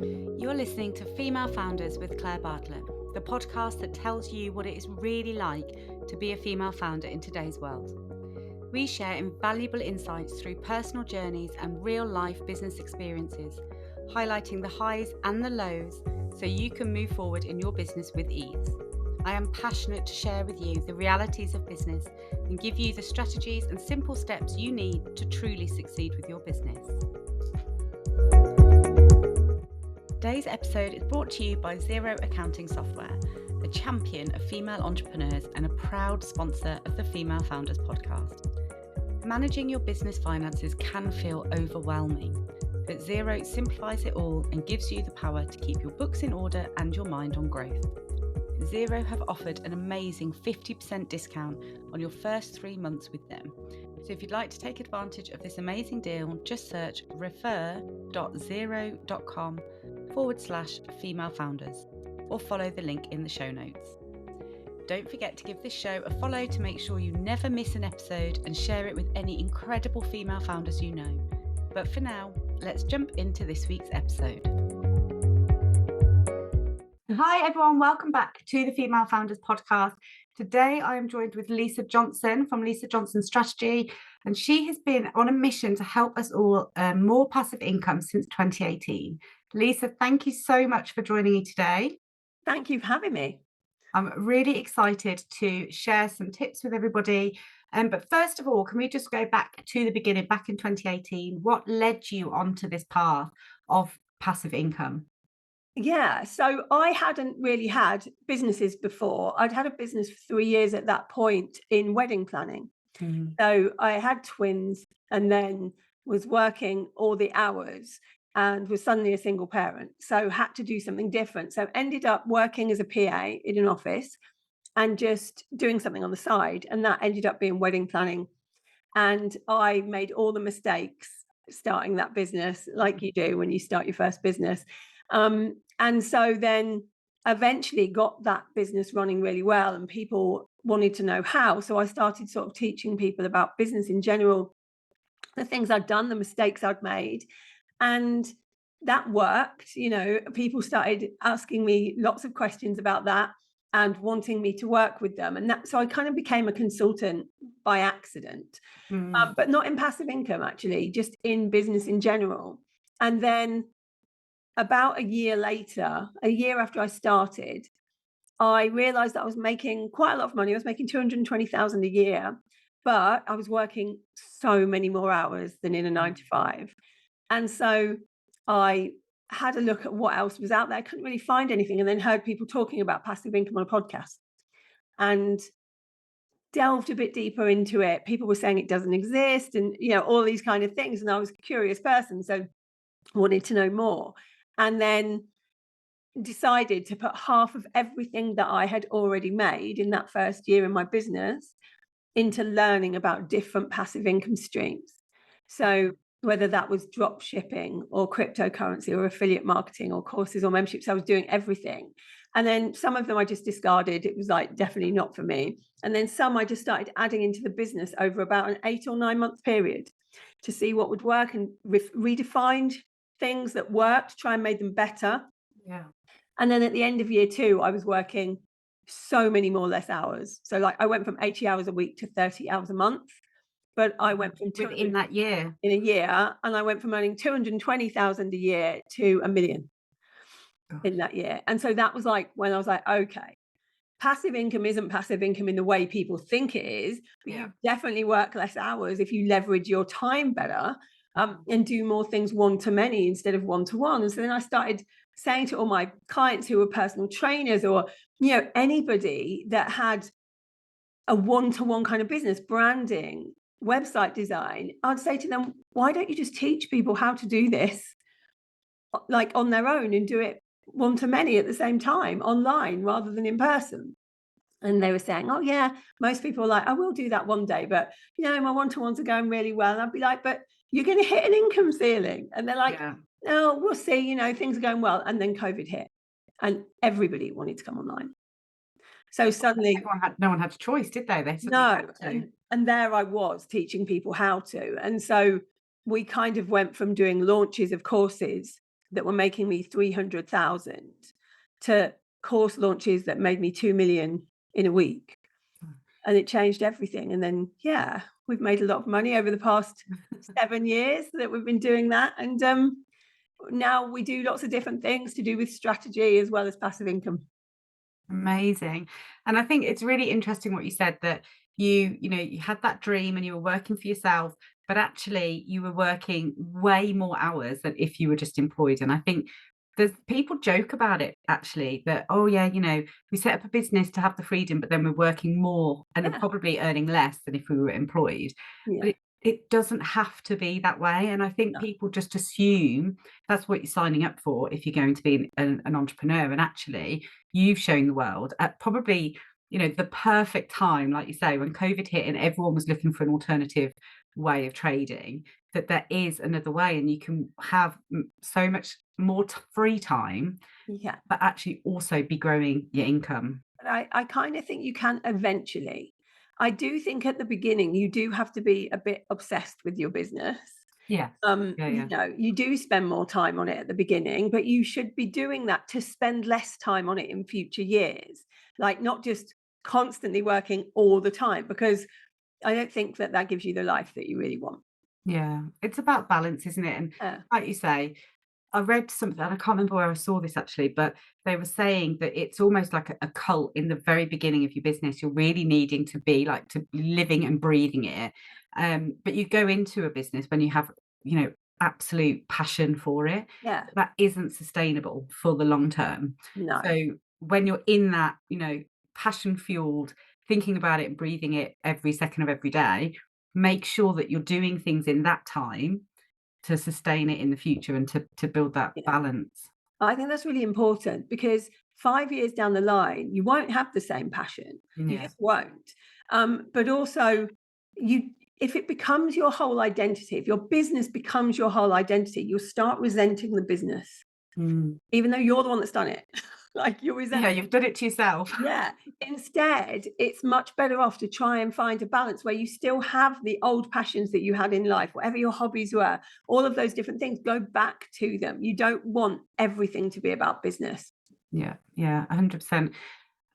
You're listening to Female Founders with Claire Bartlett, the podcast that tells you what it is really like to be a female founder in today's world. We share invaluable insights through personal journeys and real-life business experiences, highlighting the highs and the lows so you can move forward in your business with ease. I am passionate to share with you the realities of business and give you the strategies and simple steps you need to truly succeed with your business. Today's episode is brought to you by Xero Accounting Software, a champion of female entrepreneurs and a proud sponsor of the Female Founders podcast. Managing your business finances can feel overwhelming, but Xero simplifies it all and gives you the power to keep your books in order and your mind on growth. Xero have offered an amazing 50% discount on your first 3 months with them. So if you'd like to take advantage of this amazing deal, just search refer.xero.com/female founders or follow the link in the show notes. Don't forget to give this show a follow to make sure you never miss an episode and share it with any incredible female founders you know. But for now, let's jump into this week's episode. Hi everyone, welcome back to the Female Founders podcast. Today I am joined with Lisa Johnson from Lisa Johnson Strategy, and she has been on a mission to help us all earn more passive income since 2018. Lisa, thank you so much for joining me today. Thank you for having me. I'm really excited to share some tips with everybody. But first of all, can we just go back to the beginning, back in 2018? What led you onto this path of passive income? Yeah, so I hadn't really had businesses before. I'd had a business for 3 years at that point in wedding planning. So I had twins and then was working all the hours and was suddenly a single parent. So had to do something different. So ended up working as a PA in an office and just doing something on the side. And that ended up being wedding planning. And I made all the mistakes starting that business, like you do when you start your first business. And so then eventually got that business running really well and people wanted to know how. So I started sort of teaching people about business in general, the things I'd done, the mistakes I'd made. And that worked. You know, people started asking me lots of questions about that and wanting me to work with them. And so I kind of became a consultant by accident, but not in passive income, actually, just in business in general. And then about a year later, a year after I started, I realized that I was making quite a lot of money. I was making 220,000 a year, but I was working so many more hours than in a 9 to 5. And so I had a look at what else was out there. I couldn't really find anything, and then heard people talking about passive income on a podcast and delved a bit deeper into it. People were saying it doesn't exist and, you know, all these kind of things. And I was a curious person, so wanted to know more. And then decided to put half of everything that I had already made in that first year in my business into learning about different passive income streams. So whether that was drop shipping or cryptocurrency or affiliate marketing or courses or memberships, I was doing everything. And then some of them I just discarded. It was like definitely not for me. And then some I just started adding into the business over about an 8 or 9 month period to see what would work and redefined things that worked, try and make them better. Yeah. And then at the end of year 2, I was working so many more less hours. So like I went from 80 hours a week to 30 hours a month, but I went from in that year. In a year, and I went from earning 220,000 a year to $1 million in that year. And so that was like when I was like, okay, passive income isn't passive income in the way people think it is, but you definitely work less hours if you leverage your time better. And do more things one-to-many instead of one-to-one. And so then I started saying to all my clients who were personal trainers or, you know, anybody that had a one-to-one kind of business, branding, website design, I'd say to them, why don't you just teach people how to do this like on their own and do it one-to-many at the same time online rather than in person? And they were saying, oh yeah, most people are like, I will do that one day, but you know, my one-to-ones are going really well. And I'd be like, but you're going to hit an income ceiling. And they're like, no, we'll see, you know, things are going well. And then COVID hit and everybody wanted to come online. So suddenly no one had a choice, did they? No. And there I was teaching people how to. And so we kind of went from doing launches of courses that were making me 300,000 to course launches that made me 2 million in a week. And it changed everything. And then, yeah, we've made a lot of money over the past 7 years that we've been doing that. And now we do lots of different things to do with strategy as well as passive income. Amazing. And I think it's really interesting what you said, that you had that dream and you were working for yourself, but actually you were working way more hours than if you were just employed. And I think there's people joke about it actually, that, oh yeah, we set up a business to have the freedom, but then we're working more and are Yeah. probably earning less than if we were employed. But Yeah. it doesn't have to be that way. And I think No. people just assume that's what you're signing up for if you're going to be an entrepreneur. And actually, you've shown the world at probably, the perfect time, like you say, when COVID hit and everyone was looking for an alternative way of trading, that there is another way and you can have so much more free time, Yeah. but actually also be growing your income. But I kind of think you can eventually. I do think at the beginning you do have to be a bit obsessed with your business. Yes. Yeah, yeah. You do spend more time on it at the beginning, but you should be doing that to spend less time on it in future years. Like not just constantly working all the time, because I don't think that that gives you the life that you really want. Yeah. It's about balance, isn't it? And like you say, I read something, and I can't remember where I saw this actually, but they were saying that it's almost like a cult in the very beginning of your business. You're really needing to be like to be living and breathing it. But you go into a business when you have, absolute passion for it. Yeah. That isn't sustainable for the long term. No. So when you're in that, passion fueled, thinking about it and breathing it every second of every day, make sure that you're doing things in that time to sustain it in the future and to build that Yeah. balance. I think that's really important because 5 years down the line, you won't have the same passion. You Yeah. just won't. But also, you if it becomes your whole identity, if your business becomes your whole identity, you'll start resenting the business, Mm. even though you're the one that's done it. Like you're Yeah, resenting. you've done it to yourself. Yeah. Instead, it's much better off to try and find a balance where you still have the old passions that you had in life, whatever your hobbies were, all of those different things, go back to them. You don't want everything to be about business. Yeah, yeah, 100%.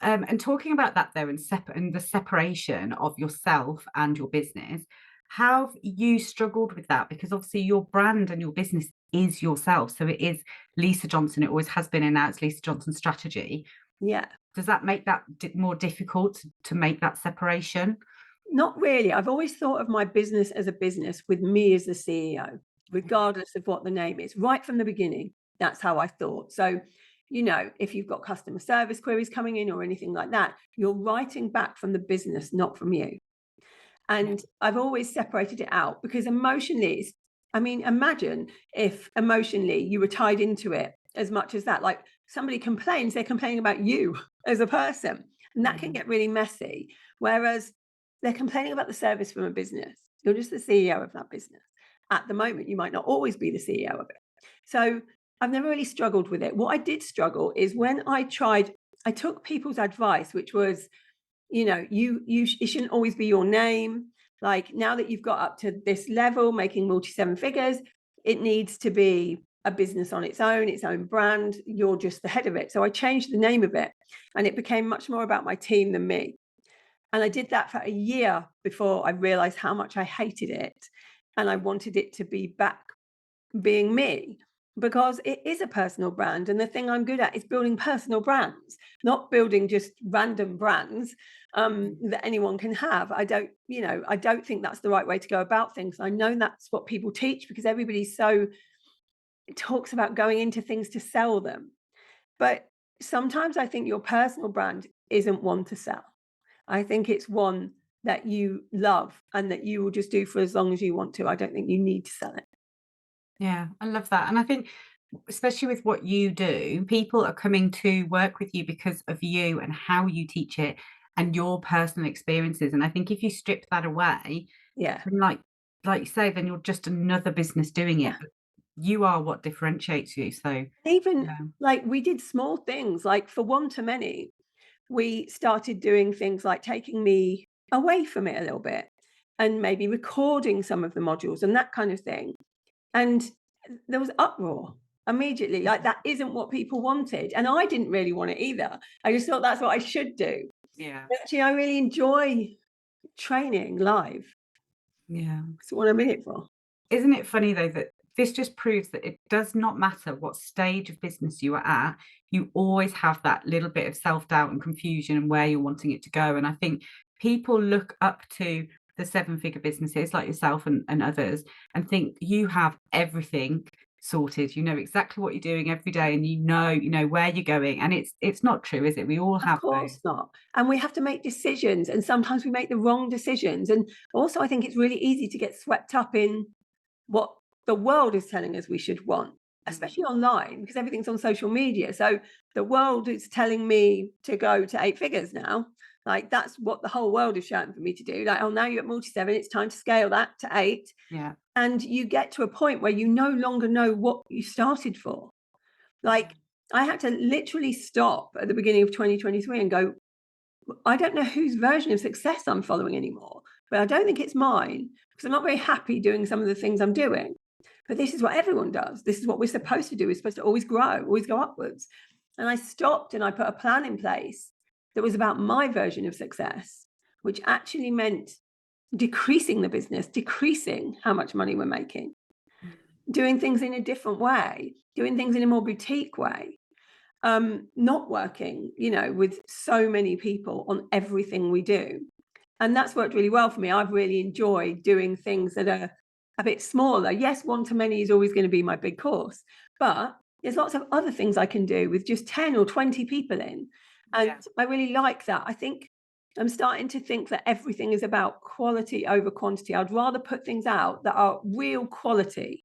And talking about that though, and the separation of yourself and your business, how have you struggled with that? Because obviously your brand and your business is yourself. So it is Lisa Johnson. It always has been, and now it's Lisa Johnson Strategy. Yeah. Does that make that more difficult to make that separation? Not really. I've always thought of my business as a business with me as the CEO, regardless of what the name is. Right from the beginning, that's how I thought. So, if you've got customer service queries coming in or anything like that, you're writing back from the business, not from you. Yeah. And I've always separated it out because emotionally, imagine if emotionally you were tied into it as much as that. Like somebody complains, they're complaining about you as a person, and that can Mm. get really messy. Whereas they're complaining about the service from a business. You're just the CEO of that business. At the moment, you might not always be the CEO of it. So I've never really struggled with it. What I did struggle is when I took people's advice, which was, it shouldn't always be your name. Like now that you've got up to this level, making multi seven figures, it needs to be a business on its own brand. You're just the head of it. So I changed the name of it and it became much more about my team than me. And I did that for a year before I realized how much I hated it. And I wanted it to be back being me because it is a personal brand. And the thing I'm good at is building personal brands, not building just random brands that anyone can have. I don't think that's the right way to go about things. I know that's what people teach because everybody's so talks about going into things to sell them. But sometimes I think your personal brand isn't one to sell. I think it's one that you love and that you will just do for as long as you want to. I don't think you need to sell it. Yeah, I love that. And I think, especially with what you do, people are coming to work with you because of you and how you teach it and your personal experiences. And I think if you strip that away, Yeah. then like you say, then you're just another business doing Yeah. it. But you are what differentiates you. So Even yeah. like we did small things, like for one to many, we started doing things like taking me away from it a little bit and maybe recording some of the modules and that kind of thing. And there was uproar. immediately. Like, that isn't what people wanted. And I didn't really want it either. I just thought that's what I should do. Yeah. Actually, I really enjoy training live. Yeah. It's what I'm in it for. Isn't it funny though that this just proves that it does not matter what stage of business you are at, you always have that little bit of self-doubt and confusion and where you're wanting it to go. And I think people look up to the seven-figure businesses like yourself and others and think you have everything sorted. You know exactly what you're doing every day and you know where you're going. And it's not true, is it? We all have Of course those. not. And we have to make decisions, and sometimes we make the wrong decisions. And also, I think it's really easy to get swept up in what the world is telling us we should want, especially online, because everything's on social media. So the world is telling me to go to 8 figures now. Like, that's what the whole world is shouting for me to do. Like, oh, now you're at multi-7, it's time to scale that to 8. Yeah. And you get to a point where you no longer know what you started for. Like, I had to literally stop at the beginning of 2023 and go, I don't know whose version of success I'm following anymore, but I don't think it's mine, because I'm not very happy doing some of the things I'm doing. But this is what everyone does. This is what we're supposed to do. We're supposed to always grow, always go upwards. And I stopped and I put a plan in place that was about my version of success, which actually meant decreasing the business, decreasing how much money we're making, doing things in a different way, doing things in a more boutique way. Not working, with so many people on everything we do. And that's worked really well for me. I've really enjoyed doing things that are a bit smaller. Yes, one-to-many is always going to be my big course, but there's lots of other things I can do with just 10 or 20 people in. And Yeah. I really like that. I think I'm starting to think that everything is about quality over quantity. I'd rather put things out that are real quality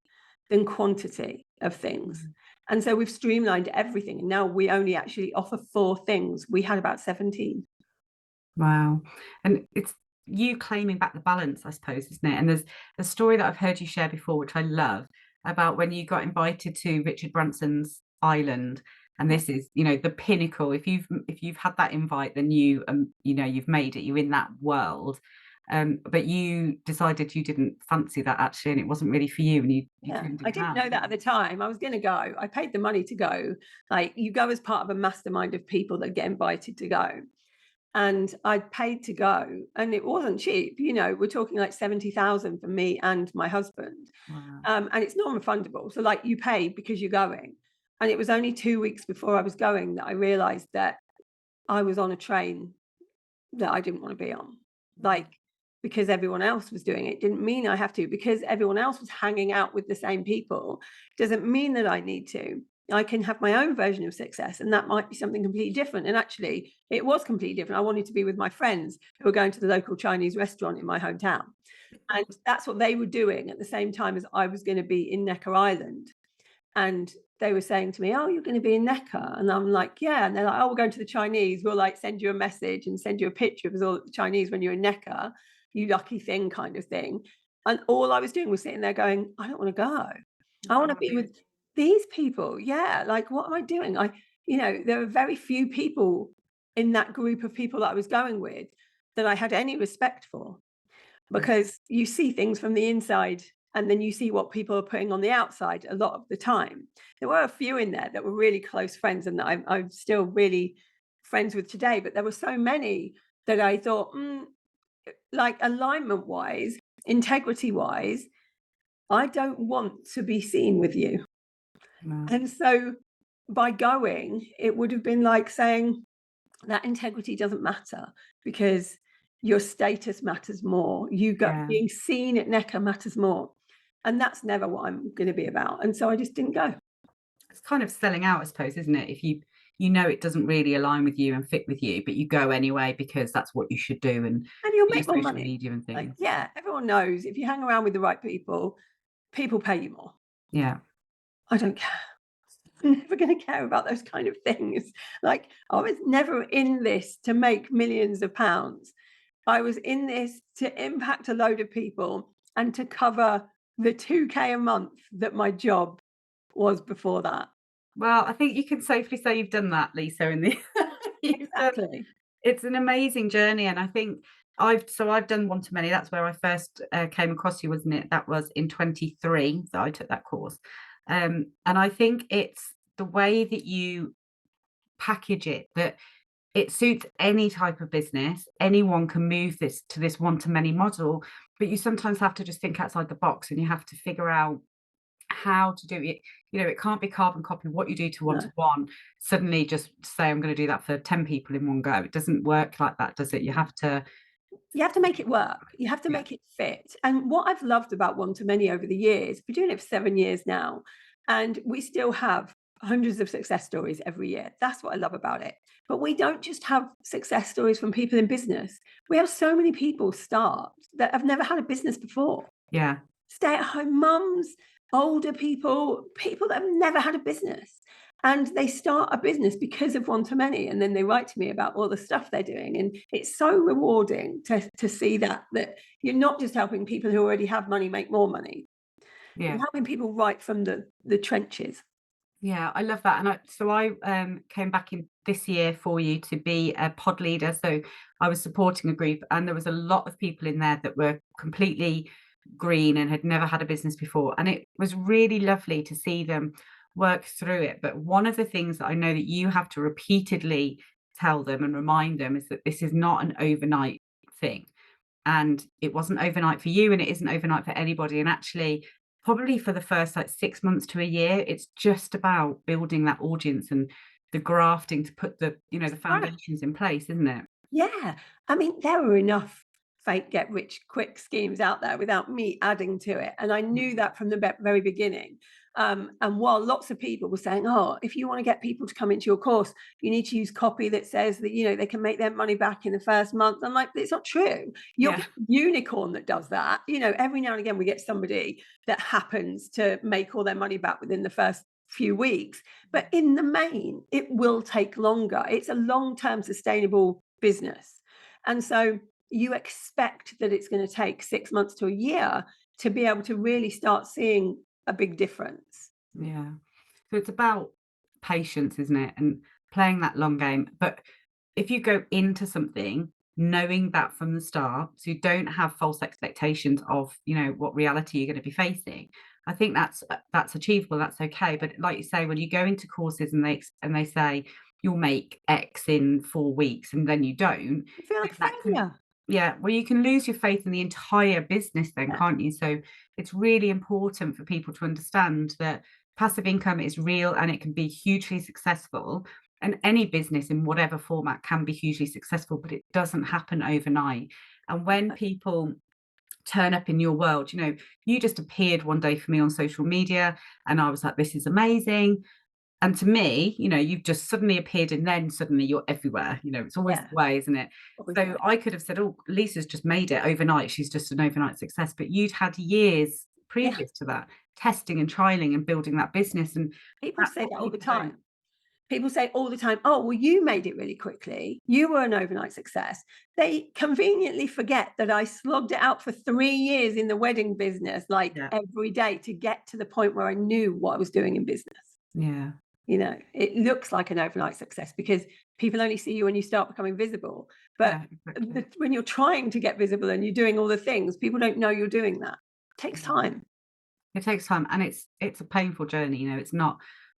than quantity of things. And so we've streamlined everything. And now we only actually offer 4 things. We had about 17. Wow. And it's you claiming back the balance, I suppose, isn't it? And there's a story that I've heard you share before, which I love, about when you got invited to Richard Branson's island. And this is, the pinnacle. If you've had that invite, then you've made it. You're in that world. But you decided you didn't fancy that actually, and it wasn't really for you, and you Yeah, turned I it didn't down. know that at the time. I was going to go. I paid the money to go. Like, you go as part of a mastermind of people that get invited to go. And I paid to go, and it wasn't cheap. We're talking like 70,000 for me and my husband. Wow. And it's non-refundable. So, like, you pay because you're going. And it was only 2 weeks before I was going that I realized that I was on a train that I didn't want to be on. Like, because everyone else was doing it didn't mean I have to. Because everyone else was hanging out with the same people doesn't mean that I need to. I can have my own version of success, and that might be something completely different. And actually, it was completely different. I wanted to be with my friends who were going to the local Chinese restaurant in my hometown. And that's what they were doing at the same time as I was going to be in Necker Island. And they were saying to me, "Oh, you're going to be in Necker?" And I'm like, "Yeah." And they're like, "Oh, we're going to the Chinese. We'll like send you a message and send you a picture of us all at the Chinese when you're in Necker, you lucky thing," kind of thing. And all I was doing was sitting there going, "I don't want to go. I want to be with these people." Yeah. Like, what am I doing? There are very few people in that group of people that I was going with that I had any respect for, because you see things from the inside and then you see what people are putting on the outside a lot of the time. There were a few in there that were really close friends and that I'm still really friends with today, but there were so many that I thought, like, alignment wise, integrity wise, I don't want to be seen with you. Wow. And so by going, it would have been like saying that integrity doesn't matter, because your status matters more. Yeah. Being seen at Necker matters more. And that's never what I'm going to be about. And so I just didn't go. It's kind of selling out, I suppose, isn't it? If you know it doesn't really align with you and fit with you, but you go anyway because that's what you should do, and And you'll your make more social money. media and Like, things. yeah, everyone knows if you hang around with the right people, people pay you more. Yeah. I don't care. I'm never going to care about those kind of things. Like, I was never in this to make millions of pounds. I was in this to impact a load of people and to cover the 2K a month that my job was before that. Well, I think you can safely say you've done that, Lisa, in the you've done Exactly. it's an amazing journey, and I think I've done one to many. That's where I first came across you, wasn't it? That was in 23 that I took that course. And I think it's the way that you package it that it suits any type of business. Anyone can move this to this one to many model, but you sometimes have to just think outside the box and you have to figure out how to do it. It can't be carbon copy what you do to one No. to one. Suddenly just say, I'm going to do that for 10 people in one go. It doesn't work like that, does it? You have to make it work. You have to Yeah, make it fit. And what I've loved about One to Many over the years, we're doing it for 7 years now, and we still have hundreds of success stories every year. That's what I love about it. But we don't just have success stories from people in business. We have so many people start that have never had a business before. yeah, Stay-at-home mums, older people, people that have never had a business. And they start a business because of One to Many. And then they write to me about all the stuff they're doing. And it's so rewarding to see that you're not just helping people who already have money make more money. You're yeah. helping people right from the trenches. Yeah, I love that. And I came back in this year for you to be a pod leader. So I was supporting a group, and there was a lot of people in there that were completely green and had never had a business before. And it was really lovely to see them work through it. But one of the things that I know that you have to repeatedly tell them and remind them is that this is not an overnight thing. And it wasn't overnight for you, and it isn't overnight for anybody. And actually, probably for the first like 6 months to a year, it's just about building that audience and the grafting to put the Right. foundations in place, isn't it? Yeah. I mean, there were enough fake get rich quick schemes out there without me adding to it. And I knew that from the very beginning. And while lots of people were saying, oh, if you want to get people to come into your course, you need to use copy that says that, they can make their money back in the first month. I'm like, it's not true. You'll Yeah. get a unicorn that does that. Every now and again, we get somebody that happens to make all their money back within the first few weeks. But in the main, it will take longer. It's a long-term sustainable business. And so you expect that it's going to take 6 months to a year to be able to really start seeing a big difference. Yeah. So it's about patience, isn't it? And playing that long game. But if you go into something knowing that from the start, so you don't have false expectations of, what reality you're going to be facing, I think that's achievable. That's okay. But like you say, when you go into courses and they say you'll make X in 4 weeks and then you don't, You feel like then a that can failure. yeah, well, you can lose your faith in the entire business then, Yeah. can't you? So it's really important for people to understand that passive income is real and it can be hugely successful. And any business in whatever format can be hugely successful, but it doesn't happen overnight. And when people turn up in your world, you just appeared one day for me on social media and I was like, this is amazing. And to me, you've just suddenly appeared and then suddenly you're everywhere. It's always Yeah. the way, isn't it? Always the So way. I could have said, oh, Lisa's just made it overnight. She's just an overnight success. But you'd had years Yeah. previous to that, testing and trialing and building that business. And People that's say what that all the people don't. time. People say all the time, oh, well, you made it really quickly. You were an overnight success. They conveniently forget that I slogged it out for 3 years in the wedding business, like Yeah. every day to get to the point where I knew what I was doing in business. Yeah. It looks like an overnight success because people only see you when you start becoming visible. But Yeah, exactly. when you're trying to get visible and you're doing all the things, people don't know you're doing that. It takes Yeah. time. It takes time and it's a painful journey. It's not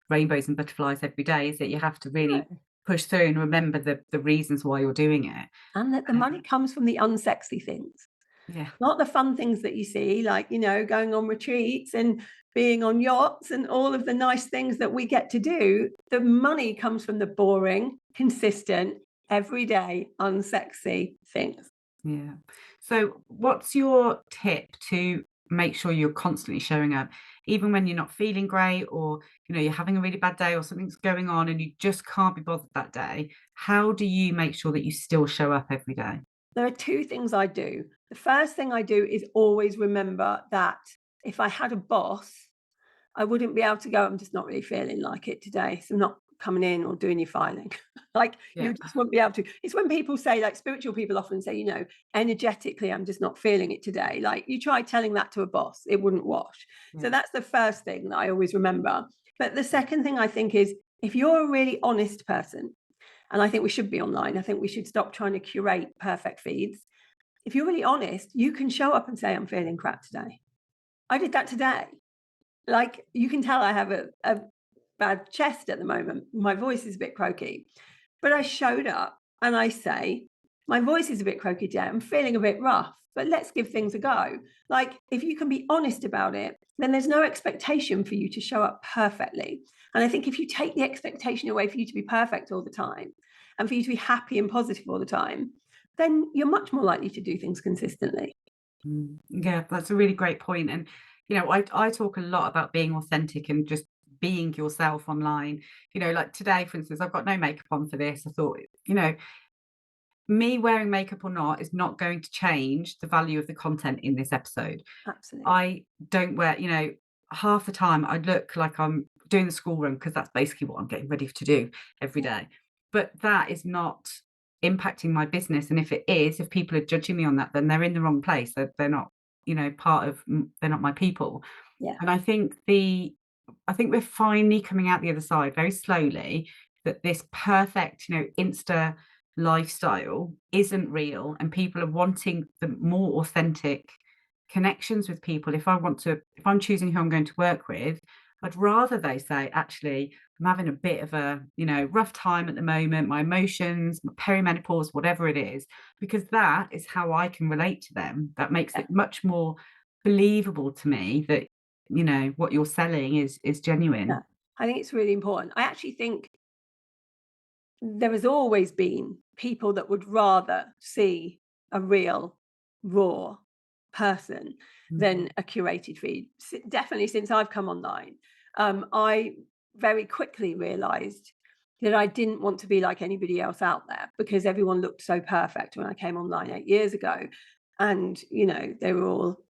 rainbows and butterflies every day, is it? You have to really No. push through and remember the reasons why you're doing it. And that the money comes from the unsexy things. Yeah. Not the fun things that you see, like, going on retreats and being on yachts and all of the nice things that we get to do. The money comes from the boring, consistent, everyday, unsexy things. Yeah. So, what's your tip to make sure you're constantly showing up, even when you're not feeling great, or you're having a really bad day, or something's going on, and you just can't be bothered that day? How do you make sure that you still show up every day? There are two things I do. The first thing I do is always remember that if I had a boss, I wouldn't be able to go, I'm just not really feeling like it today. So I'm not coming in or doing your filing. Like Yeah. you just wouldn't be able to. It's when people say, like spiritual people often say, energetically, I'm just not feeling it today. Like you try telling that to a boss, it wouldn't wash. So Yeah. that's the first thing that I always remember. But the second thing I think is if you're a really honest person, and I think we should be online, I think we should stop trying to curate perfect feeds. If you're really honest, you can show up and say, I'm feeling crap today. I did that today. Like, you can tell I have a bad chest at the moment. My voice is a bit croaky. But I showed up and I say, my voice is a bit croaky today. I'm feeling a bit rough, but let's give things a go. Like, if you can be honest about it, then there's no expectation for you to show up perfectly. And I think if you take the expectation away for you to be perfect all the time and for you to be happy and positive all the time, then you're much more likely to do things consistently. Yeah, that's a really great point. And, I talk a lot about being authentic and just being yourself online. Like today, for instance, I've got no makeup on for this. I thought, me wearing makeup or not is not going to change the value of the content in this episode. Absolutely. I don't wear, half the time I look like I'm doing the school run because that's basically what I'm getting ready to do every day. But that is not impacting my business. And if it is, if people are judging me on that, then they're in the wrong place. They're not, they're not my people. Yeah. And I think we're finally coming out the other side very slowly, that this perfect, Insta lifestyle isn't real, and people are wanting the more authentic connections with people. If I'm choosing who I'm going to work with, I'd rather they say, actually, I'm having a bit of a, rough time at the moment, my emotions, my perimenopause, whatever it is, because that is how I can relate to them. That makes Yeah. it much more believable to me that, what you're selling is Yeah. genuine. I think it's really important. I actually think there has always been people that would rather see a real, raw person Mhm. than a curated feed. Definitely since I've come online, I very quickly realized that I didn't want to be like anybody else out there because everyone looked so perfect when I came online 8 years ago. And, they were all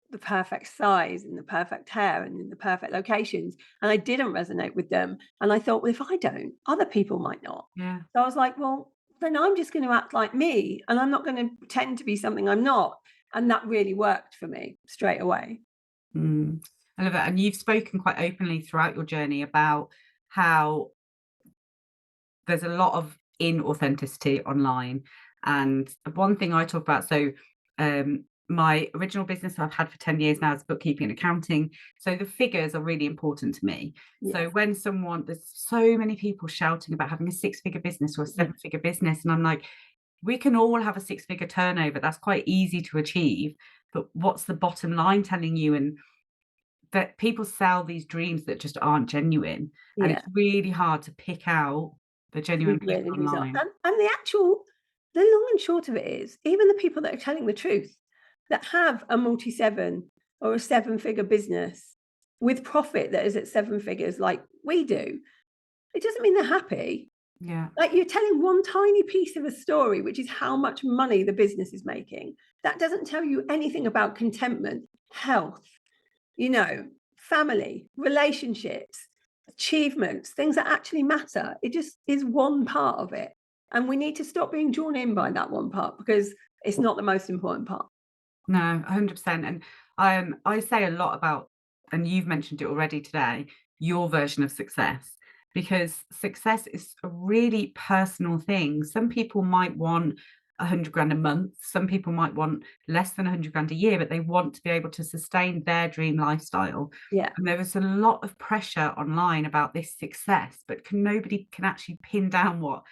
the perfect size and the perfect hair and in the perfect locations. And I didn't resonate with them. And I thought, well, if I don't, other people might not. Yeah. So I was like, well, then I'm just going to act like me and I'm not going to pretend to be something I'm not. And that really worked for me straight away. Mm. I love it. And you've spoken quite openly throughout your journey about how there's a lot of inauthenticity online. And one thing I talk about, so my original business I've had for 10 years now is bookkeeping and accounting. So the figures are really important to me. So Yes. when there's so many people shouting about having a 6-figure business or a Yeah. 7-figure business, and I'm like, we can all have a 6-figure turnover. That's quite easy to achieve. But what's the bottom line telling you? And that people sell these dreams that just aren't genuine. And Yeah. it's really hard to pick out the genuine Who's people real and who's not. online. And the long and short of it is, even the people that are telling the truth, that have a multi-7 or a 7-figure business with profit that is at 7 figures like we do, it doesn't mean they're happy. Yeah. Like, you're telling one tiny piece of a story, which is how much money the business is making. That doesn't tell you anything about contentment, health, you know, family, relationships, achievements, things that actually matter. It just is one part of it. And we need to stop being drawn in by that one part because it's not the most important part. No, 100%. And I say a lot about, and you've mentioned it already today, your version of success, because success is a really personal thing. Some people might want 100 grand a month. Some people might want less than 100 grand a year, but they want to be able to sustain their dream lifestyle. Yeah. And there is a lot of pressure online about this success, but nobody can actually pin down what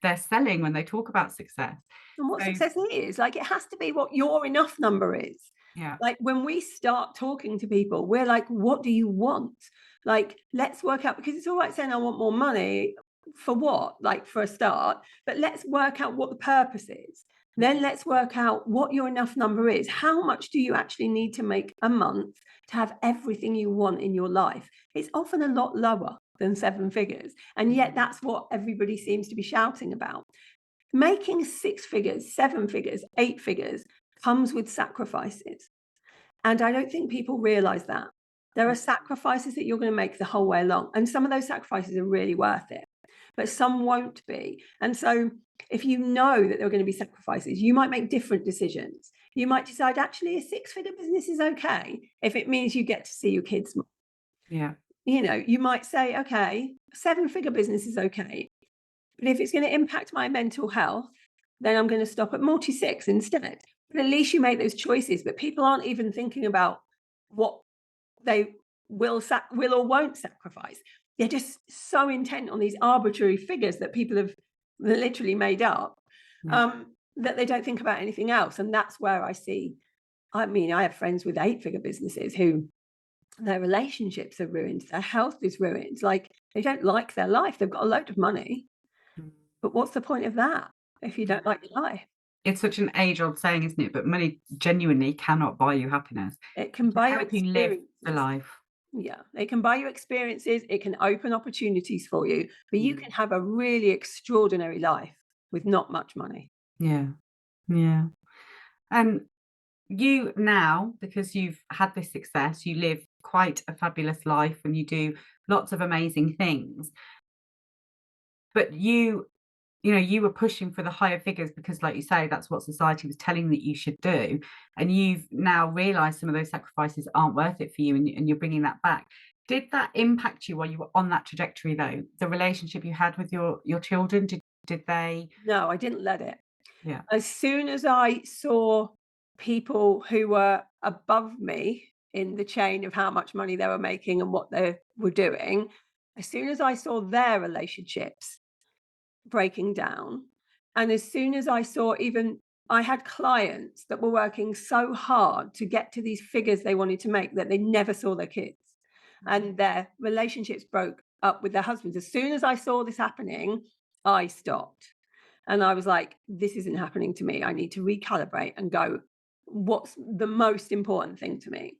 they're selling when they talk about success. And what So success is, like, it has to be what your enough number is. yeah, Like, when we start talking to people, we're like, what do you want? Like, let's work out, because it's all right saying I want more money for what? Like, for a start, but let's work out what the purpose is. Then let's work out what your enough number is. How much do you actually need to make a month to have everything you want in your life? It's often a lot lower than 7 figures. And yet that's what everybody seems to be shouting about. Making 6 figures, 7 figures, 8 figures comes with sacrifices. And I don't think people realize that. There are sacrifices that you're going to make the whole way along. And some of those sacrifices are really worth it, but some won't be. And so, if you know that there are going to be sacrifices, you might make different decisions. You might decide, actually, a 6-figure business is okay if it means you get to see your kids more. yeah. You might say, okay, 7-figure business is okay. But if it's going to impact my mental health, then I'm going to stop at multi-6 instead. But at least you make those choices. But people aren't even thinking about what they will or won't sacrifice. They're just so intent on these arbitrary figures that people have literally made up, that they don't think about anything else. And that's where I mean, I have friends with 8-figure businesses who their relationships are ruined, their health is ruined. Like, they don't like their life. They've got a load of money, Mm. but what's the point of that if you don't like your life? It's such an age-old saying, isn't it? But money genuinely cannot buy you happiness. It It can can buy you help you live the experiences. life. Yeah, it can buy you experiences, it can open opportunities for you, but you Mm. can have a really extraordinary life with not much money. Yeah, yeah. And you now, because you've had this success, you live quite a fabulous life and you do lots of amazing things. But you know, you were pushing for the higher figures because, like you say, that's what society was telling that you should do. And you've now realized some of those sacrifices aren't worth it for you, and you're bringing that back. Did that impact you while you were on that trajectory, though? The relationship you had with your children, did they? No, I didn't let it. Yeah. As soon as I saw people who were above me in the chain of how much money they were making and what they were doing, as soon as I saw their relationships breaking down, and as soon as I saw, even I had clients that were working so hard to get to these figures they wanted to make that they never saw their kids, and their relationships broke up with their husbands. As soon as I saw this happening, I stopped. And I was like, this isn't happening to me. I need to recalibrate and go, what's the most important thing to me?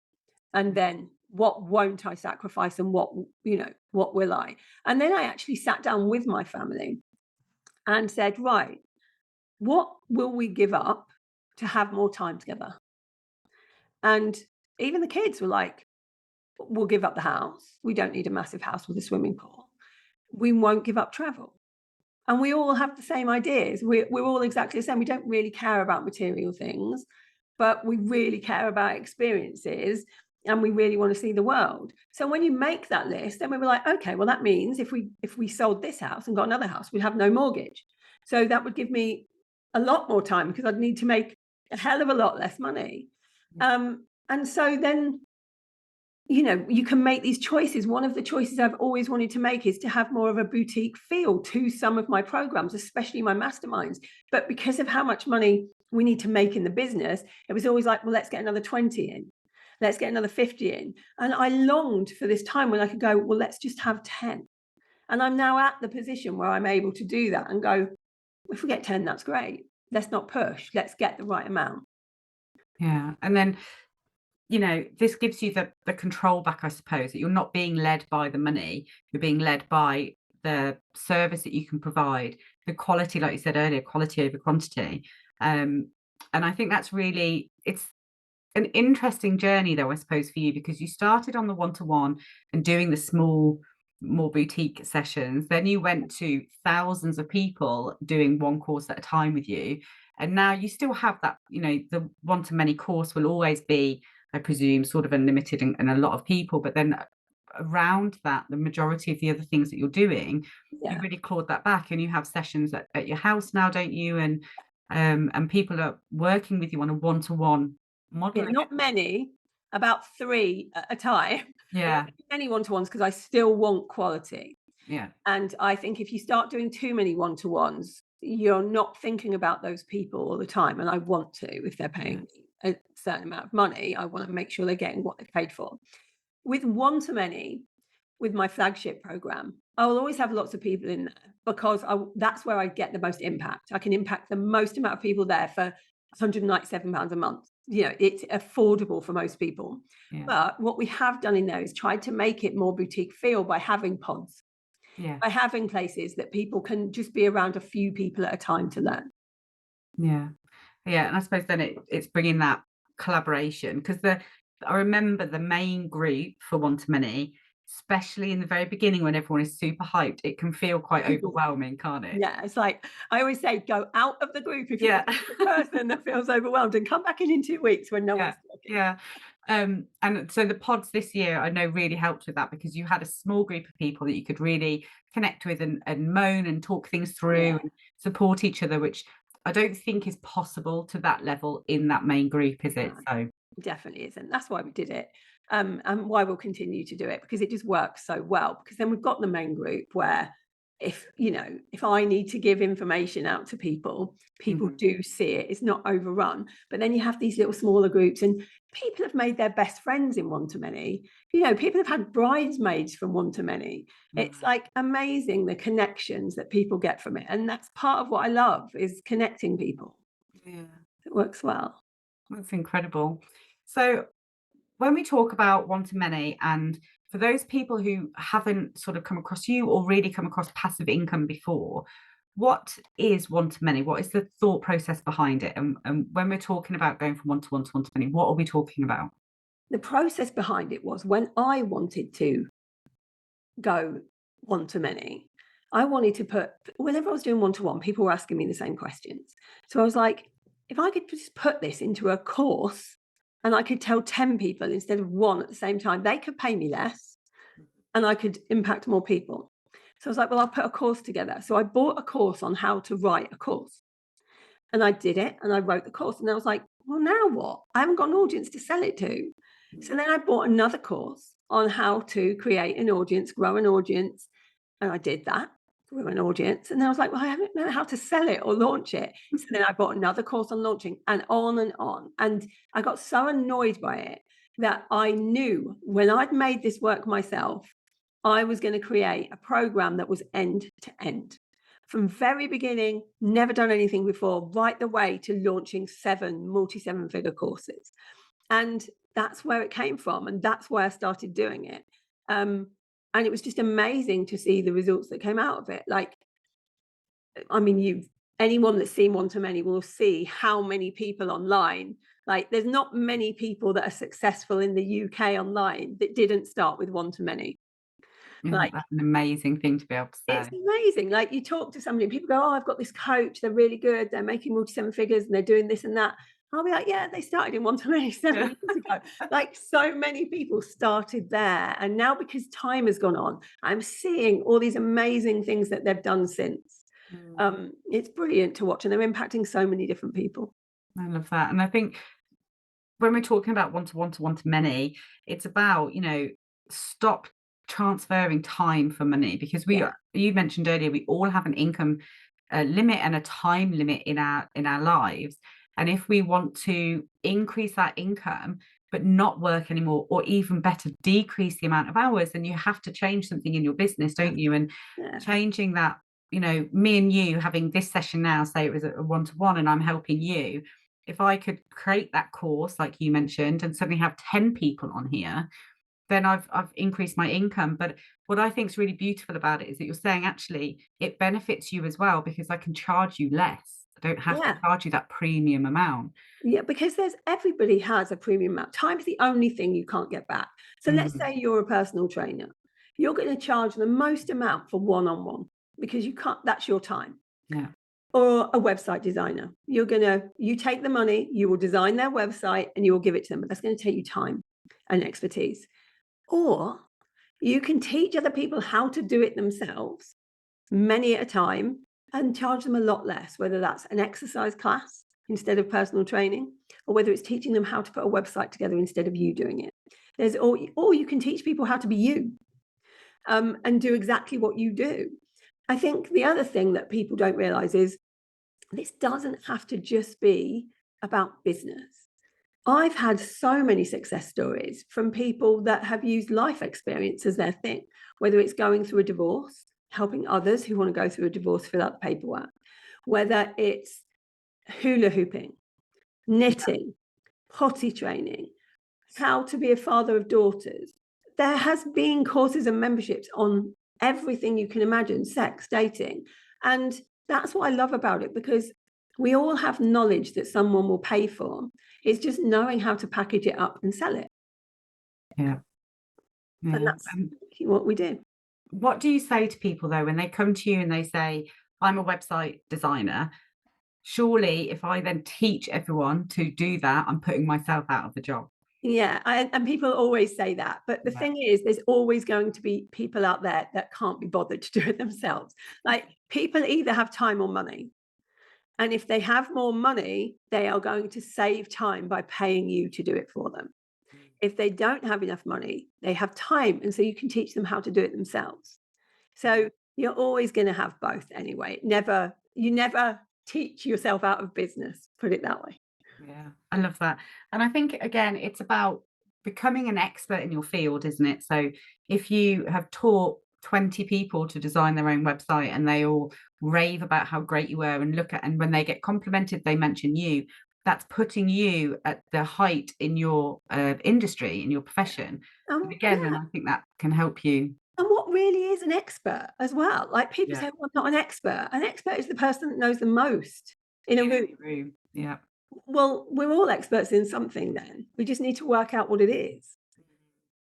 And then what won't I sacrifice, and what will I? And then I actually sat down with my family and said, right, what will we give up to have more time together? And even the kids were like, we'll give up the house. We don't need a massive house with a swimming pool. We won't give up travel. And we all have the same ideas. We're all exactly the same. We don't really care about material things, but we really care about experiences, and we really want to see the world. So when you make that list, then we were like, okay, well, that means if we sold this house and got another house, we'd have no mortgage. So that would give me a lot more time because I'd need to make a hell of a lot less money. And so then, you can make these choices. One of the choices I've always wanted to make is to have more of a boutique feel to some of my programs, especially my masterminds. But because of how much money we need to make in the business, it was always like, well, let's get another 20 in. Let's get another 50 in. And I longed for this time when I could go, well, let's just have 10. And I'm now at the position where I'm able to do that and go, if we get 10, that's great. Let's not push. Let's get the right amount. Yeah. And then, this gives you the control back, I suppose, that you're not being led by the money, you're being led by the service that you can provide, the quality, like you said earlier, quality over quantity. And I think it's an interesting journey, though, I suppose, for you, because you started on the one-to-one and doing the small, more boutique sessions. Then you went to thousands of people doing one course at a time with you. And now you still have that, the one-to-many course will always be, I presume, sort of unlimited and a lot of people. But then around that, the majority of the other things that you're doing, Yeah. you've really clawed that back, and you have sessions at your house now, don't you? And people are working with you on a one-to-one model Yeah, again. not many, about 3 at a time. I Yeah. don't do many one-to-ones because I still want quality. Yeah. And I think if you start doing too many one-to-ones, you're not thinking about those people all the time. And I want to, if they're Yeah. paying me a certain amount of money, I want to make sure they're getting what they paid for. With one-to-many, with my flagship program, I will always have lots of people in there because that's where I get the most impact. I can impact the most amount of people there for £197 a month. It's affordable for most people. Yeah. But what we have done in there is tried to make it more boutique feel by having pods, Yeah. by having places that people can just be around a few people at a time to learn. Yeah. Yeah. And I suppose then it's bringing that collaboration, because I remember the main group for one to many, especially in the very beginning when everyone is super hyped, it can feel quite overwhelming, can't it? Yeah, it's like I always say, go out of the group if you're Yeah. the person that feels overwhelmed, and come back in 2 weeks when no Yeah. one's talking. Yeah. And so the pods this year, I know, really helped with that, because you had a small group of people that you could really connect with and moan and talk things through Yeah. and support each other, which I don't think is possible to that level in that main group, is it? No. So definitely isn't. That's why we did it. And why we'll continue to do it, because it just works so well. Because then we've got the main group where if I need to give information out to people, people do see it. It's not overrun. But then you have these little smaller groups, and people have made their best friends in one-to-many. People have had bridesmaids from one-to-many. It's like amazing the connections that people get from it. And that's part of what I love, is connecting people. Yeah. It works well. That's incredible. So when we talk about one-to-many, and for those people who haven't sort of come across you or really come across passive income before, what is one-to-many? What is the thought process behind it? And when we're talking about going from one-to-one to one-to-many, what are we talking about? The process behind it was, when I wanted to go one-to-many, I wanted to put, whenever I was doing one-to-one, people were asking me the same questions. So I was like, if I could just put this into a course and I could tell 10 people instead of one at the same time, they could pay me less and I could impact more people. So I was like, well, I'll put a course together. So I bought a course on how to write a course. And I did it, and I wrote the course. And I was like, well, now what? I haven't got an audience to sell it to. So then I bought another course on how to create an audience, grow an audience. And I did that, grew an audience. And then I was like, well, I haven't known how to sell it or launch it. So then I bought another course on launching, and on and on. And I got so annoyed by it that I knew, when I'd made this work myself, I was going to create a program that was end to end. From very beginning, never done anything before, right the way to launching 7 multi-7-figure courses. And that's where it came from. And that's why I started doing it. And it was just amazing to see the results that came out of it. Like, I mean, anyone that's seen one-to-many will see how many people online, like, there's not many people that are successful in the UK online that didn't start with one-to-many. Like, That's an amazing thing to be able to it's say. amazing. Like, you talk to somebody and people go, oh, I've got this coach, they're really good, they're making multi-7 figures and they're doing this and that. I'll be like, yeah, they started in one-to-many 7 years ago. Like, so many people started there. And now, because time has gone on, I'm seeing all these amazing things that they've done since. It's brilliant to watch, and they're impacting so many different people. I love that. And I think when we're talking about one-to-one to one-to-many, it's about, stop transferring time for money, because Yeah. you mentioned earlier, we all have an income limit and a time limit in our lives. And if we want to increase that income, but not work anymore, or even better, decrease the amount of hours, then you have to change something in your business, don't you? And Yeah. changing that, me and you having this session now, say it was a one-to-one and I'm helping you. If I could create that course, like you mentioned, and suddenly have 10 people on here, then I've increased my income. But what I think is really beautiful about it is that you're saying, actually, it benefits you as well, because I can charge you less. I don't have to Yeah. charge you that premium amount. Yeah, because everybody has a premium amount. Time's the only thing you can't get back. So let's say you're a personal trainer. You're going to charge the most amount for one-on-one, because you can't, that's your time. Yeah. Or a website designer. You take the money, you will design their website and you will give it to them, but that's going to take you time and expertise. Or you can teach other people how to do it themselves, many at a time, and charge them a lot less, whether that's an exercise class instead of personal training, or whether it's teaching them how to put a website together instead of you doing it. Or you can teach people how to be you, and do exactly what you do. I think the other thing that people don't realize is this doesn't have to just be about business. I've had so many success stories from people that have used life experience as their thing, whether it's going through a divorce, helping others who want to go through a divorce fill out the paperwork, whether it's hula hooping, knitting, potty training, how to be a father of daughters. There has been courses and memberships on everything you can imagine, sex, dating. And that's what I love about it, because we all have knowledge that someone will pay for. It's just knowing how to package it up and sell it. Yeah. And Yeah. that's what we do. What do you say to people, though, when they come to you and they say, I'm a website designer? Surely, if I then teach everyone to do that, I'm putting myself out of the job. Yeah, and people always say that. But the thing is, there's always going to be people out there that can't be bothered to do it themselves. Like, people either have time or money. And if they have more money, they are going to save time by paying you to do it for them. If they don't have enough money, they have time. And so you can teach them how to do it themselves. So you're always going to have both anyway. You never teach yourself out of business, put it that way. Yeah, I love that. And I think, again, it's about becoming an expert in your field, isn't it? So if you have taught 20 people to design their own website and they all rave about how great you were and when they get complimented, they mention you, that's putting you at the height in your industry, in your profession. And again, then Yeah. I think that can help you. And what really is an expert as well? Like people Yeah. say, well, I'm not an expert. An expert is the person that knows the most in a room. Yeah. Well, we're all experts in something then. We just need to work out what it is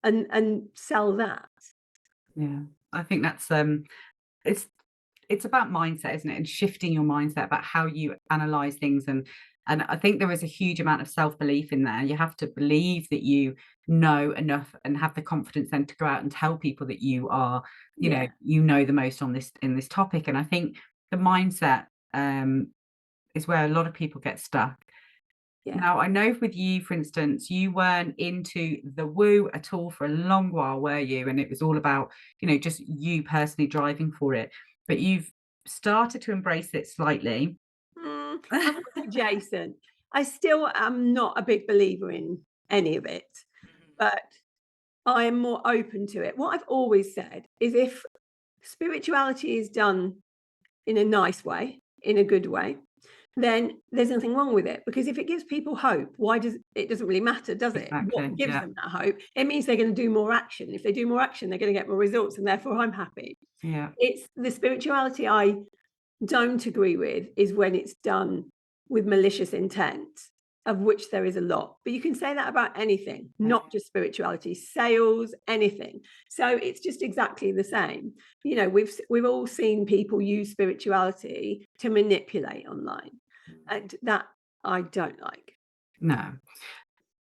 and sell that. Yeah. I think that's it's it's about mindset, isn't it? And shifting your mindset about how you analyze things. And I think there is a huge amount of self-belief in there. You have to believe that you know enough and have the confidence then to go out and tell people that you are, Yeah. you know the most on this in this topic. And I think the mindset is where a lot of people get stuck. Yeah. Now, I know with you, for instance, you weren't into the woo at all for a long while, were you? And it was all about, just you personally driving for it. But you've started to embrace it slightly. I'm with you, Jason. I still am not a big believer in any of it, but I am more open to it. What I've always said is if spirituality is done in a nice way, in a good way, then there's nothing wrong with it. Because if it gives people hope, why does it doesn't really matter, does it? Exactly. What gives Yeah. them that hope? It means they're going to do more action. If they do more action, they're going to get more results, and therefore I'm happy. Yeah. It's the spirituality I don't agree with is when it's done with malicious intent, of which there is a lot. But you can say that about anything, not just spirituality, sales, anything. So it's just exactly the same. We've all seen people use spirituality to manipulate online, and that I don't like. No.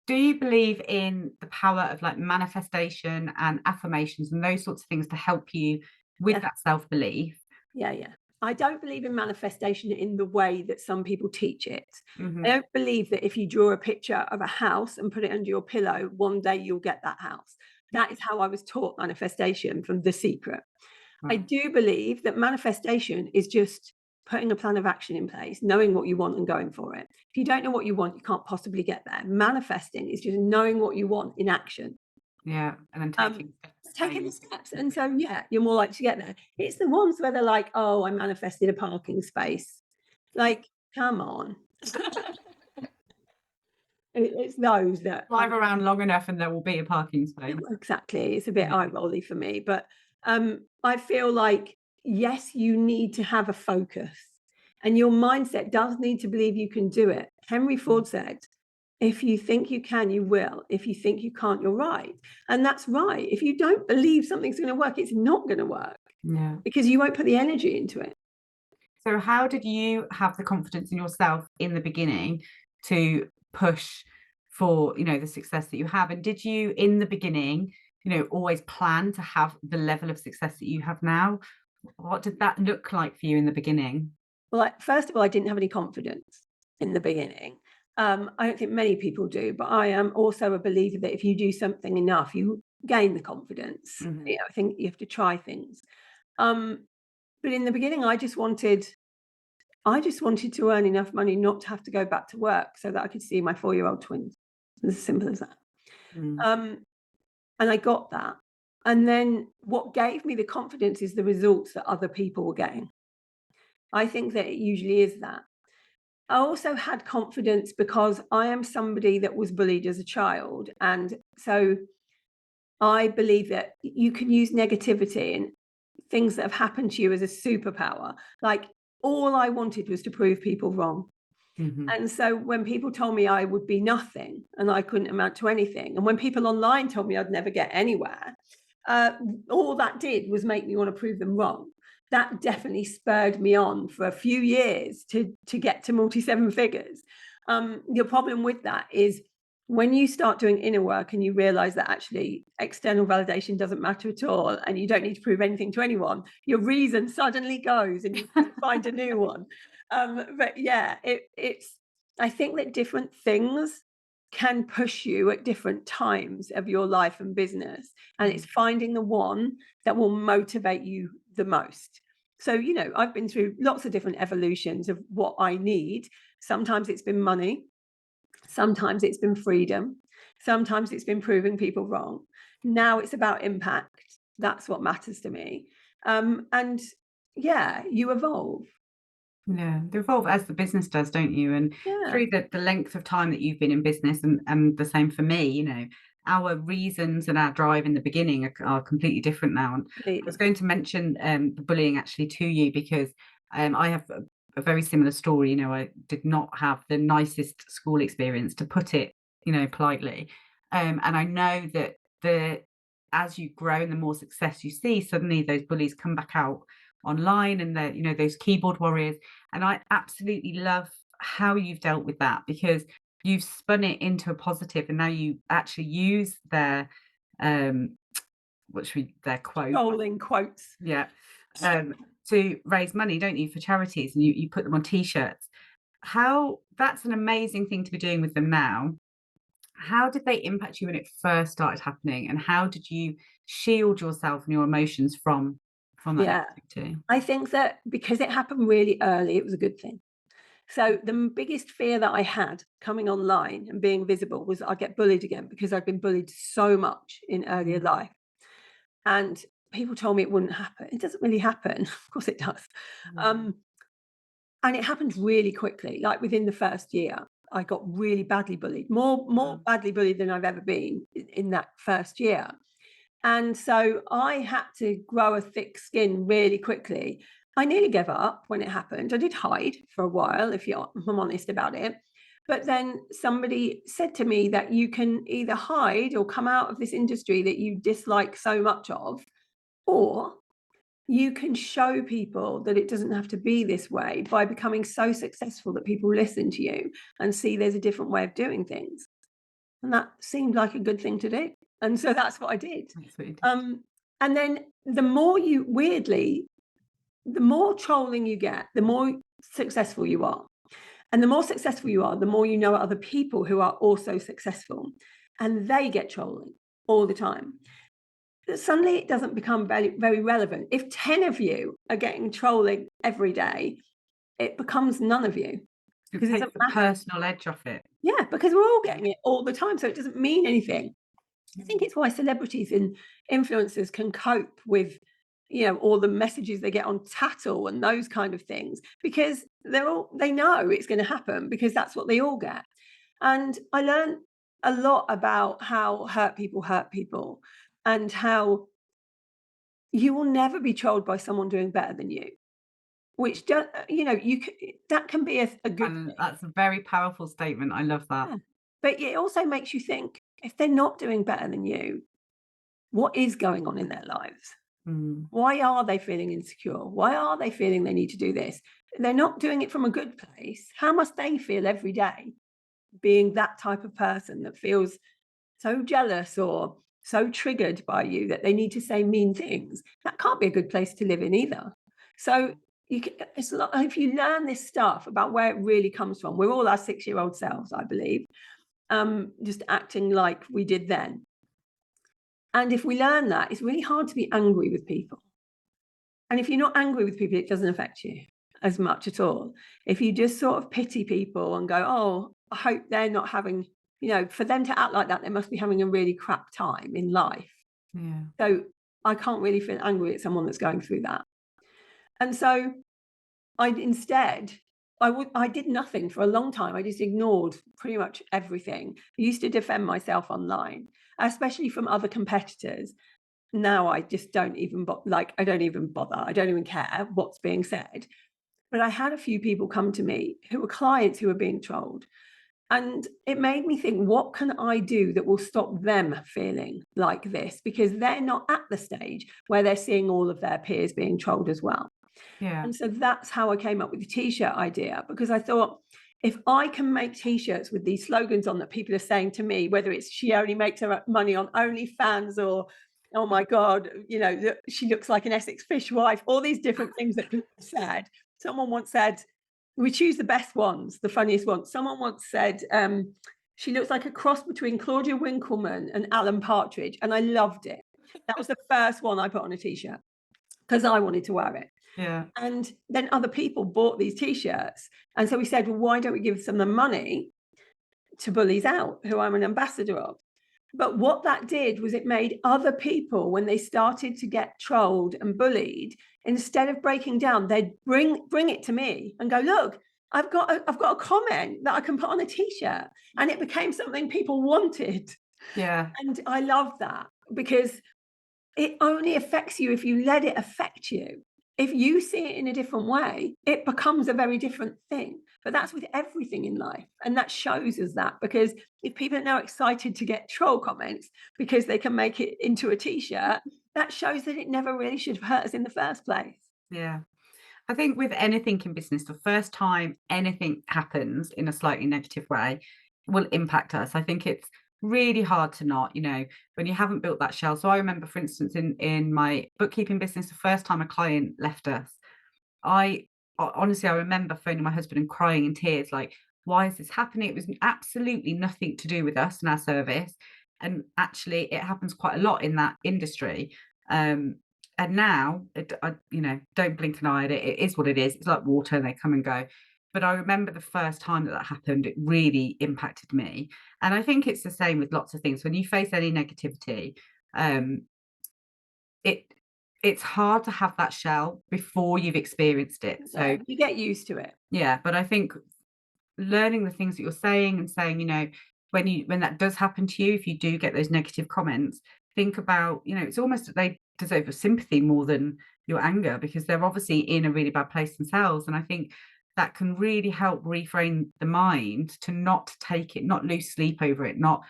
Do you believe in the power of like manifestation and affirmations and those sorts of things to help you with Yeah. that self-belief? Yeah. I don't believe in manifestation in the way that some people teach it. Mm-hmm. I don't believe that if you draw a picture of a house and put it under your pillow, one day you'll get that house. That is how I was taught manifestation from The Secret. I do believe that manifestation is just putting a plan of action in place, knowing what you want and going for it. If you don't know what you want, you can't possibly get there. Manifesting is just knowing what you want in action. Yeah. And then Taking the steps. And so, yeah, you're more likely to get there. It's the ones where they're like, oh, I manifested a parking space. Like, come on. It's those that drive around long enough and there will be a parking space. exactly. It's a bit eye-rolly for me. But I feel like, yes, you need to have a focus. And your mindset does need to believe you can do it. Henry Ford said, if you think you can, you will. If you think you can't, you're right. And that's right. If you don't believe something's going to work, it's not going to work. Yeah. Because you won't put the energy into it. So how did you have the confidence in yourself in the beginning to push for, the success that you have? And did you, in the beginning, always plan to have the level of success that you have now? What did that look like for you in the beginning? Well, first of all, I didn't have any confidence in the beginning. I don't think many people do, but I am also a believer that if you do something enough, you gain the confidence. Mm-hmm. I think you have to try things. But in the beginning, I just wanted to earn enough money not to have to go back to work so that I could see my 4-year-old twins. It's as simple as that. And I got that. And then what gave me the confidence is the results that other people were getting. I think that it usually is that. I also had confidence because I am somebody that was bullied as a child. And so I believe that you can use negativity and things that have happened to you as a superpower. Like, all I wanted was to prove people wrong. Mm-hmm. And so when people told me I would be nothing and I couldn't amount to anything, and when people online told me I'd never get anywhere, all that did was make me want to prove them wrong. That definitely spurred me on for a few years to get to multi-7 figures. Your problem with that is when you start doing inner work and you realize that actually external validation doesn't matter at all and you don't need to prove anything to anyone, your reason suddenly goes and you find a new one. But yeah, it's, I think that different things can push you at different times of your life and business. And it's finding the one that will motivate you the most. So, you know, I've been through lots of different evolutions of what I need. Sometimes it's been money. Sometimes it's been freedom. Sometimes it's been proving people wrong. Now it's about impact. That's what matters to me. And yeah, you evolve. Yeah, they evolve as the business does, don't you? And Yeah, through the length of time that you've been in business, and the same for me, you know, our reasons and our drive in the beginning are completely different now. And I was completely. going to mention the bullying actually to you because I have a very similar story. You know, I did not have the nicest school experience, to put it, you know, politely. And I know that the as you grow and the more success you see, suddenly those bullies come back out online, and they're, you know, those keyboard warriors. And I absolutely love how you've dealt with that, because you've spun it into a positive, and now you actually use their um their quote, Trolling quotes. yeah, um to raise money, don't you, for charities, and you put them on t-shirts. How That's an amazing thing to be doing with them now. How did they impact you when it first started happening, and how did you shield yourself and your emotions from that Yeah. negativity? I think that because it happened really early, it was a good thing. So the biggest fear that I had coming online and being visible was I'd get bullied again, because I'd been bullied so much in earlier Mm, life. And people told me it wouldn't happen. It doesn't really happen. Of course it does. mm, Um, and it happened really quickly. Like within the first year, I got really badly bullied, more wow. badly bullied than I've ever been in that first year. And so I had to grow a thick skin really quickly. I nearly gave up when it happened. I did hide for a while, if I'm honest about it. But then somebody said to me that you can either hide or come out of this industry that you dislike so much of, or you can show people that it doesn't have to be this way by becoming so successful that people listen to you and see there's a different way of doing things. And that seemed like a good thing to do. And so that's what I did. That's what you did. Um, and then the more you, weirdly, the more trolling you get, the more successful you are. And the more successful you are, the more you know other people who are also successful. And they get trolling all the time. Suddenly it doesn't become very, very relevant. If 10 of you are getting trolling every day, it becomes none of you, It because it takes doesn't the matter. personal edge off it. Yeah, because we're all getting it all the time. So it doesn't mean anything. I think it's why celebrities and influencers can cope with, you know, all the messages they get on Tattle and those kind of things, because they know it's going to happen, because that's what they all get. And I learned a lot about how hurt people, and how you will never be trolled by someone doing better than you, which don't, you know, that can be a good And thing. that's a very powerful statement. I love that. Yeah. But it also makes you think, if they're not doing better than you, what is going on in their lives? Mm, Why are they feeling insecure? Why are they feeling they need to do this? They're not doing it from a good place. How must they feel every day, being that type of person that feels so jealous or so triggered by you that they need to say mean things? That can't be a good place to live in either. So it's a lot, if you learn this stuff about where it really comes from, we're all our 6-year-old selves, I believe, just acting like we did then. And if we learn that, it's really hard to be angry with people. And if you're not angry with people, it doesn't affect you as much at all. If you just sort of pity people and go, oh, I hope they're not having, you know, for them to act like that, they must be having a really crap time in life. yeah. So I can't really feel angry at someone that's going through that. And so I did nothing for a long time. I just ignored pretty much everything. I used to defend myself online, especially from other competitors. Now I just don't even I don't even bother. I don't even care what's being said. But I had a few people come to me who were clients who were being trolled. And it made me think, what can I do that will stop them feeling like this? Because they're not at the stage where they're seeing all of their peers being trolled as well. Yeah. And so that's how I came up with the t-shirt idea, because I thought, if I can make t-shirts with these slogans on that people are saying to me, whether it's she only makes her money on OnlyFans, or oh my God, she looks like an Essex fishwife, all these different things that people have said. Someone once said, we choose the best ones, the funniest ones. Someone once said, she looks like a cross between Claudia Winkleman and Alan Partridge. And I loved it. That was the first one I put on a t-shirt because I wanted to wear it. Yeah. And then other people bought these t-shirts. And so we said, well, why don't we give some of the money to Bullies Out, who I'm an ambassador of? But what that did was it made other people, when they started to get trolled and bullied, instead of breaking down, they'd bring it to me and go, look, I've got a comment that I can put on a t-shirt. And it became something people wanted. Yeah. And I love that, because it only affects you if you let it affect you. If you see it in a different way, it becomes a very different thing. But that's with everything in life. And that shows us that, because if people are now excited to get troll comments because they can make it into a t-shirt, that shows that it never really should have hurt us in the first place. Yeah. I think with anything in business, the first time anything happens in a slightly negative way will impact us. I think it's really hard to not, when you haven't built that shell. So I remember, for instance, in my bookkeeping business, the first time a client left us, I remember phoning my husband and crying in tears, like, why is this happening? It was absolutely nothing to do with us and our service. And actually, it happens quite a lot in that industry. And now, don't blink an eye at it. It is what it is. It's like water, and they come and go. But I remember the first time that happened, it really impacted me. And I think it's the same with lots of things. When you face any negativity, it's hard to have that shell before you've experienced it. So you get used to it. Yeah, but I think learning the things that you're saying and saying, when that does happen to you, if you do get those negative comments, think about, it's almost that they deserve your sympathy more than your anger, because they're obviously in a really bad place themselves. And I think that can really help reframe the mind to not take it, not lose sleep over it, not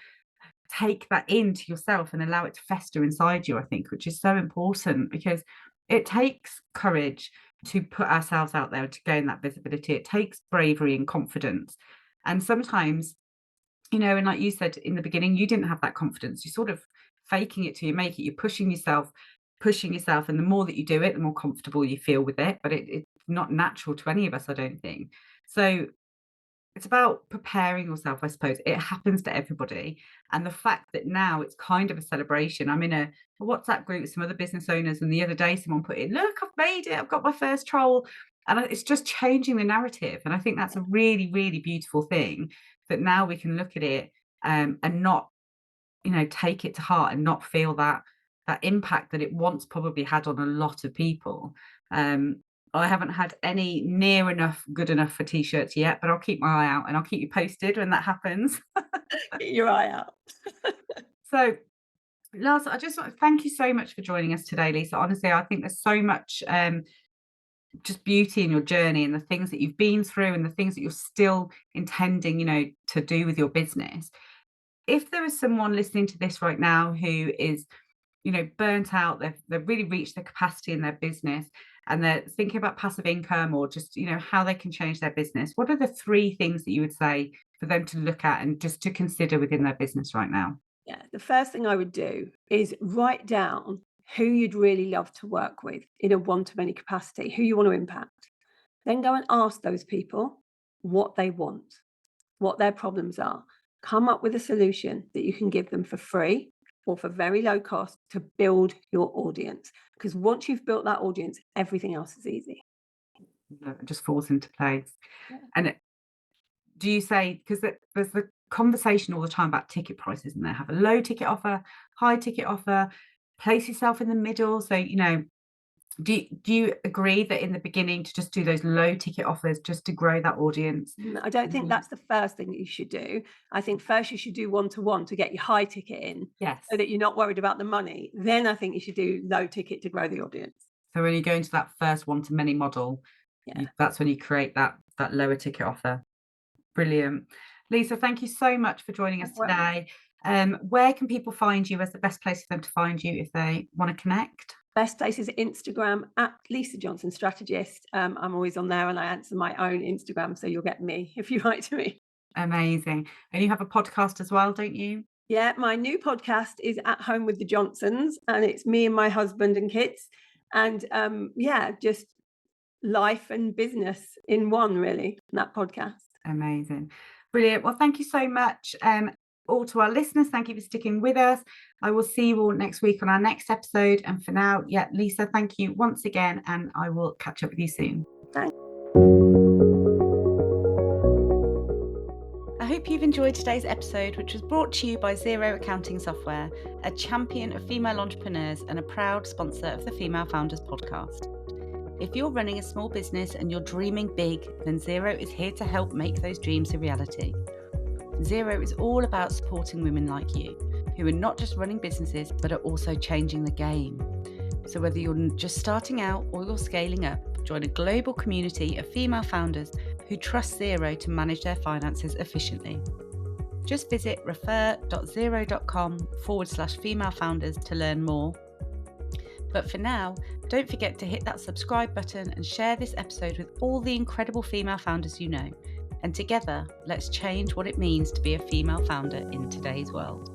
take that into yourself and allow it to fester inside you, I think, which is so important, because it takes courage to put ourselves out there to gain that visibility. It takes bravery and confidence. And sometimes, and like you said in the beginning, you didn't have that confidence. You're sort of faking it till you make it. You're pushing yourself. And the more that you do it, the more comfortable you feel with it. But it's not natural to any of us, I don't think. So it's about preparing yourself, I suppose. It happens to everybody. And the fact that now it's kind of a celebration. I'm in a WhatsApp group with some other business owners, and the other day someone put in, look, I've made it. I've got my first troll. And it's just changing the narrative. And I think that's a really, really beautiful thing, that now we can look at it and not, take it to heart and not feel that impact that it once probably had on a lot of people. I haven't had any near enough good enough for t-shirts yet, but I'll keep my eye out and I'll keep you posted when that happens. Keep your eye out. So, Lars, I just want to thank you so much for joining us today, Lisa. Honestly, I think there's so much just beauty in your journey, and the things that you've been through and the things that you're still intending, to do with your business. If there is someone listening to this right now who is, burnt out, they've really reached their capacity in their business, and they're thinking about passive income, or just, how they can change their business, what are the 3 things that you would say for them to look at and just to consider within their business right now? Yeah, the first thing I would do is write down who you'd really love to work with in a one-to-many capacity, who you want to impact. Then go and ask those people what they want, what their problems are. Come up with a solution that you can give them for free or for very low cost to build your audience. Because once you've built that audience, everything else is easy. It just falls into place. Yeah. And do you say, because there's the conversation all the time about ticket prices, and they have a low ticket offer, high ticket offer, place yourself in the middle. So, do you agree that in the beginning to just do those low ticket offers just to grow that audience? I don't think that's the first thing that you should do. I think first you should do one-to-one to get your high ticket in. Yes. So that you're not worried about the money. Then I think you should do low ticket to grow the audience. So when you go into that first one-to-many model, that's when you create that lower ticket offer. Brilliant. Lisa, thank you so much for joining us today. Where can people find you as the best place for them to find you if they want to connect? Best place is Instagram at Lisa Johnson Strategist. I'm always on there and I answer my own Instagram, so you'll get me if you write to me. Amazing. And you have a podcast as well, don't you? Yeah, my new podcast is At Home with the Johnsons, and it's me and my husband and kids. And just life and business in one, really, that podcast. Amazing. Brilliant. Well, thank you so much. All to our listeners, thank you for sticking with us. I will see you all next week on our next episode. And for now, Lisa, thank you once again, and I will catch up with you soon. Thanks. I hope you've enjoyed today's episode, which was brought to you by Xero Accounting Software, a champion of female entrepreneurs and a proud sponsor of the Female Founders podcast. If you're running a small business and you're dreaming big, then Xero is here to help make those dreams a reality. Xero is all about supporting women like you, who are not just running businesses, but are also changing the game. So whether you're just starting out or you're scaling up, join a global community of female founders who trust Xero to manage their finances efficiently. Just visit refer.xero.com/female founders to learn more. But for now, don't forget to hit that subscribe button and share this episode with all the incredible female founders you know. And together, let's change what it means to be a female founder in today's world.